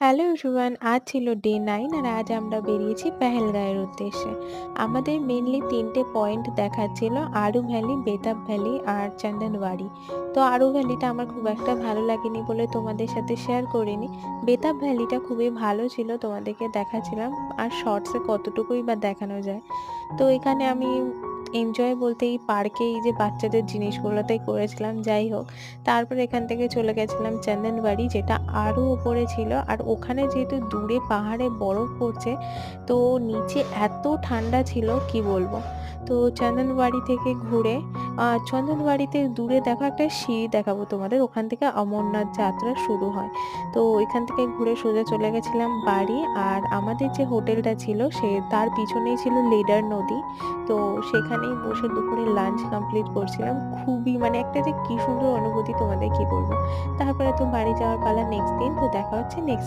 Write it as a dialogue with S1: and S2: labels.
S1: Hello everyone, আজ ছিল day 9 আর আজ আমরা বেরিয়েছি পেহেলগাঁওয়ের উদ্দেশ্যে। আমাদের মেইনলি ৩টে পয়েন্ট দেখার ছিল, আরু ভ্যালি, বেতাব ভ্যালি আর চন্দনওয়াড়ি। তো আরু ভ্যালিটা আমার খুব একটা ভালো লাগেনি বলে তোমাদের সাথে শেয়ার করিনি। বেতাব ভ্যালিটা খুবই ভালো ছিল, তোমাদেরকে দেখাচ্ছিলাম। আর শর্টসে কতটুকুই বা দেখানো যায়। তো এখানে আমি এনজয় বলতে এই পার্কে এই যে বাচ্চাদের জিনিসগুলোতেই করেছিলাম, যাই হোক। তারপর এখান থেকে চলে গেছিলাম চন্দনবাড়ি, যেটা আরো উপরে ছিল। আর ওখানে যেহেতু দূরে পাহাড়ে বরফ পড়ছে, তো নিচে এত ঠান্ডা ছিল কি বলবো। তো চন্দনবাড়ি থেকে ঘুরে চন্দনবাড়িতে দূরে দেখো একটা সিঁড়ি দেখাবো তোমাদের, ওখান থেকে অমরনাথ যাত্রা শুরু হয়। তো ওইখান থেকে ঘুরে সোজা চলে গেছিলাম বাড়ি। আর আমাদের যে হোটেলটা ছিল সে তার পিছনেই ছিল লেডার নদী। তো সেখানেই বসে দুপুরে লাঞ্চ কমপ্লিট করছিলাম। খুবই মানে একটা যে কি সুন্দর অনুভূতি তোমাদের কি বলবো। তারপরে তো বাড়ি যাওয়ার পালা নেক্সট দিন। তো দেখা হচ্ছে নেক্সট